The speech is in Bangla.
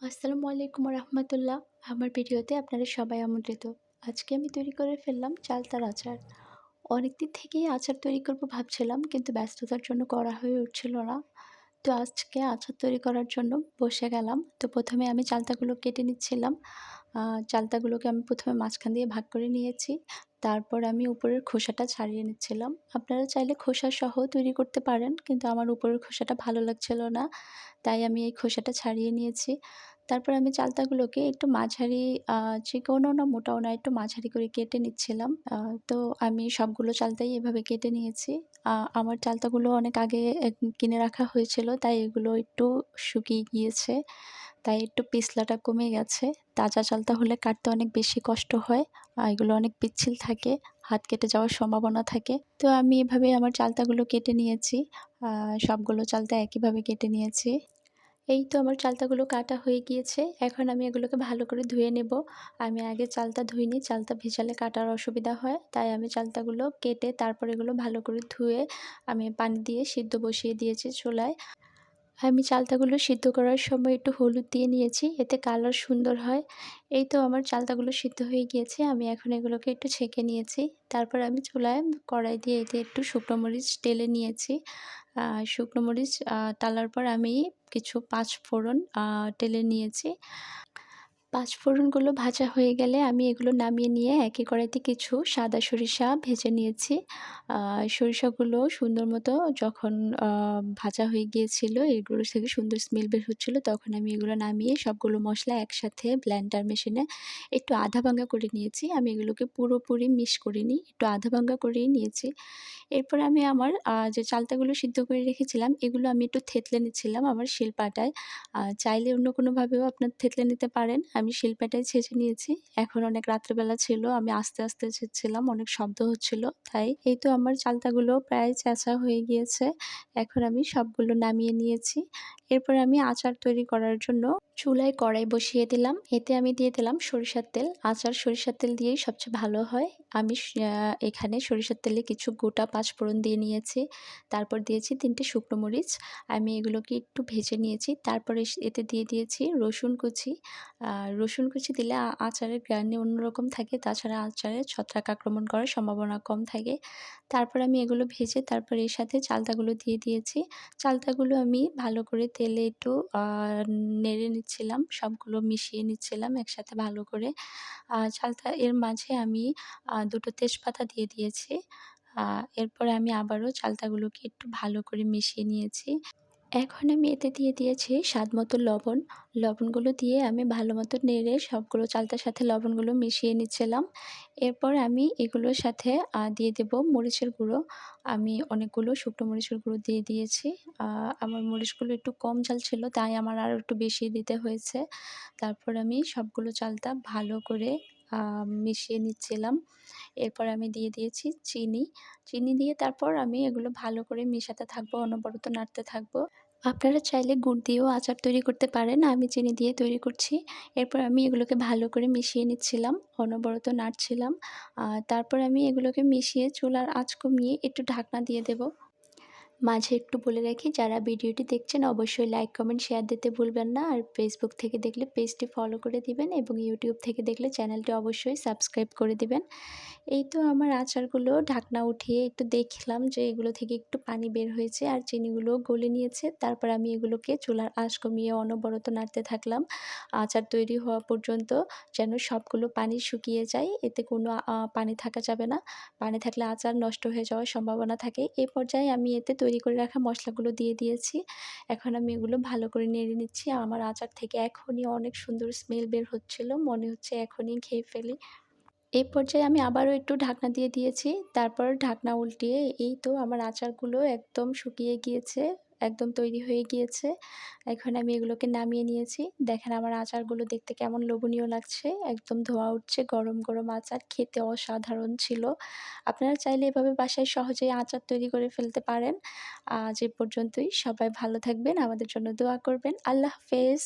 আসসালামু আলাইকুম রহমতুল্লাহ। আমার ভিডিওতে আপনারা সবাই আমন্ত্রিত। আজকে আমি তৈরি করে ফেললাম চালতার আচার। অনেকদিন থেকেই আচার তৈরি করব ভাবছিলাম, কিন্তু ব্যস্ততার জন্য করা হয়ে উঠছিল না। তো আজকে আচার তৈরি করার জন্য বসে গেলাম। তো প্রথমে আমি চালতাগুলো কেটে নিচ্ছিলাম। চালতাগুলোকে আমি প্রথমে মাঝখান দিয়ে ভাগ করে নিয়েছি। তারপর আমি উপরের খোসাটা ছাড়িয়ে নিচ্ছিলাম। আপনারা চাইলে খোসা সহ তৈরি করতে পারেন, কিন্তু আমার উপরের খোসাটা ভালো লাগছিল না। তাই আমি এই খোসাটা ছাড়িয়ে নিয়েছি। তারপর আমি চালতাগুলোকে একটু মাঝারি, চিকনও না মোটাও না, একটু মাঝারি করে কেটে নিচ্ছিলাম। তো আমি সবগুলো চালতাই এভাবে কেটে নিয়েছি। আমার চালতাগুলো অনেক আগে কিনে রাখা হয়েছিল, তাই এগুলো একটু শুকিয়ে গিয়েছে। তাই একটু পিছলাটা কমে গেছে। তাজা চালতা হলে কাটতে অনেক বেশি কষ্ট হয়। এগুলো অনেক পিচ্ছিল থাকে, হাত কেটে যাওয়ার সম্ভাবনা থাকে। তো আমি এভাবে আমার চালতাগুলো কেটে নিয়েছি। সবগুলো চালতা একইভাবে কেটে নিয়েছি। এই তো আমার চালতাগুলো কাটা হয়ে গিয়েছে। এখন আমি এগুলোকে ভালো করে ধুয়ে নেব। আমি আগে চালতা ধুইনি, চালতা ভেজালে কাটার অসুবিধা হয়। তাই আমি চালতাগুলো কেটে তারপর এগুলো ভালো করে ধুয়ে আমি পানি দিয়ে সিদ্ধ বসিয়ে দিয়েছি চুলায়। আমি চালতাগুলো সিদ্ধ করার সময় একটু হলুদ দিয়ে নিয়েছি, এতে কালার সুন্দর হয়। এই তো আমার চালতাগুলো সিদ্ধ হয়ে গিয়েছে। আমি এখন এগুলোকে একটু ছেঁকে নিয়েছি। তারপর আমি চুলায় কড়াই দিয়ে এতে একটু শুকনো মরিচ টেলে নিয়েছি। শুকনো মরিচ টালার পর আমি কিছু পাঁচফোড়ন টেলে নিয়েছি। পাঁচফোড়নগুলো ভাজা হয়ে গেলে আমি এগুলো নামিয়ে নিয়ে একই কড়াইতে কিছু সাদা সরিষা ভেজে নিয়েছি। সরিষাগুলো সুন্দর মতো যখন ভাজা হয়ে গিয়েছিল, এগুলো থেকে সুন্দর স্মেল বের হচ্ছিল, তখন আমি এগুলো নামিয়ে সবগুলো মশলা একসাথে ব্লেন্ডার মেশিনে একটু আধা ভাঙা করে নিয়েছি। আমি এগুলোকে পুরোপুরি মিক্স করিনি, একটু আধা ভাঙা করেই নিয়েছি। এরপরে আমি আমার যে চালতাগুলো সিদ্ধ করে রেখেছিলাম, এগুলো আমি একটু থেতলে নিচ্ছিলাম আমার শিলপাটায়। চাইলে অন্য কোনোভাবেও আপনার থেতলে নিতে পারেন। আমি শিলপাটায় ছেঁচে নিয়েছি। এখন অনেক রাত্রেবেলা ছিল, আমি আস্তে, আস্তে ছেঁচছিলাম, অনেক শব্দ হচ্ছিল। তাই এই তো আমার চালতাগুলো প্রায় ছেঁচা হয়ে গিয়েছে। এখন আমি সবগুলো নামিয়ে নিয়েছি। এরপরে আমি আচার তৈরি করার জন্য চুলায় কড়াই বসিয়ে দিলাম। এতে আমি দিয়ে দিলাম সরিষার তেল। আচার সরিষার তেল দিয়েই সবচেয়ে ভালো হয়। আমি এখানে সরিষার তেলে কিছু গোটা পাঁচফোড়ন দিয়ে নিয়েছি। তারপর দিয়েছি ৩ টে শুকনো মরিচ। আমি এগুলোকে একটু ভেজে নিয়েছি। তারপরে এতে দিয়ে দিয়েছি রসুন কুচি। রসুন কুচি দিলে আচারের গ্রানি অন্যরকম থাকে। তাছাড়া আচারে ছত্রাক আক্রমণ করার সম্ভাবনা কম থাকে। তারপর আমি এগুলো ভেজে তারপর এর সাথে চালতাগুলো দিয়ে দিয়েছি। চালতাগুলো আমি ভালো করে তেলে একটু নেড়ে নিচ্ছিলাম। সবগুলো মিশিয়ে নিচ্ছিলাম একসাথে ভালো করে। চালতা এর মাঝে আমি ২ টো তেজপাতা দিয়ে দিয়েছি। এরপরে আমি আবারও চালতাগুলোকে একটু ভালো করে মিশিয়ে নিয়েছি। এখন আমি এতে দিয়ে দিয়েছি স্বাদমতো লবণ। লবণগুলো দিয়ে আমি ভালো মতো নেড়ে সবগুলো চালতার সাথে লবণগুলো মিশিয়ে নিচ্ছিলাম। এরপর আমি এগুলোর সাথে দিয়ে দেব মরিচের গুঁড়ো। আমি অনেকগুলো শুকনো মরিচের গুঁড়ো দিয়ে দিয়েছি। আমার মরিচগুলো একটু কম ঝাল ছিল, তাই আমার আরও একটু বেশি দিতে হয়েছে। তারপর আমি সবগুলো চালতা ভালো করে মিশিয়ে নিচ্ছিলাম। এরপর আমি দিয়ে দিয়েছি চিনি। চিনি দিয়ে তারপর আমি এগুলো ভালো করে মেশাতে থাকবো, অনবরত নাড়তে থাকবো। আপনারা চাইলে গুড় দিয়েও আচার তৈরি করতে পারেন। আমি চিনি দিয়ে তৈরি করছি। এরপর আমি এগুলোকে ভালো করে মিশিয়ে নিচ্ছিলাম, অনবরত নাড়ছিলাম। তারপর আমি এগুলোকে মিশিয়ে চুলার আঁচ কমিয়ে একটু ঢাকনা দিয়ে দেব। মাঝে একটু বলে রাখি, যারা ভিডিওটি দেখছেন অবশ্যই লাইক, কমেন্ট, শেয়ার দিতে ভুলবেন না। আর ফেসবুক থেকে দেখলে পেজটি ফলো করে দিবেন এবং ইউটিউব থেকে দেখলে চ্যানেলটি অবশ্যই সাবস্ক্রাইব করে দিবেন। এই তো আমার আচারগুলো ঢাকনা উঠিয়ে একটু দেখলাম যে এগুলো থেকে একটু পানি বের হয়েছে আর চিনিগুলো গলে নিয়েছে। তারপর আমি এগুলোকে চুলার আঁচ কমিয়ে অনবরত নাড়তে থাকলাম আচার তৈরি হওয়া পর্যন্ত, যেন সবগুলো পানি শুকিয়ে যায়। এতে কোনো পানি থাকা যাবে না। পানি থাকলে আচার নষ্ট হয়ে যাওয়ার সম্ভাবনা থাকে। এই পর্যায়ে আমি এতে তৈরি করে রাখা মশলাগুলো দিয়ে দিয়েছি। এখন আমি এগুলো ভালো করে নেড়ে নিচ্ছি। আমার আচার থেকে এখনই অনেক সুন্দর স্মেল বের হচ্ছিল। মনে হচ্ছে এখনই খেয়ে ফেলি। এই পর্যায়ে আমি আবারও একটু ঢাকনা দিয়ে দিয়েছি। তারপর ঢাকনা উল্টিয়ে এই তো আমার আচারগুলো একদম শুকিয়ে গিয়েছে, একদম তৈরি হয়ে গিয়েছে। এখন আমি এগুলোকে নামিয়ে নিয়েছি। দেখেন আমার আচারগুলো দেখতে কেমন লোভনীয় লাগছে। একদম ধোঁয়া উঠছে, গরম, গরম আচার খেতে অসাধারণ ছিল। আপনারা চাইলে এভাবে বাসায় সহজেই আচার তৈরি করে ফেলতে পারেন। আজ এ পর্যন্তই। সবাই ভালো থাকবেন, আমাদের জন্য দোয়া করবেন। আল্লাহ হাফেজ।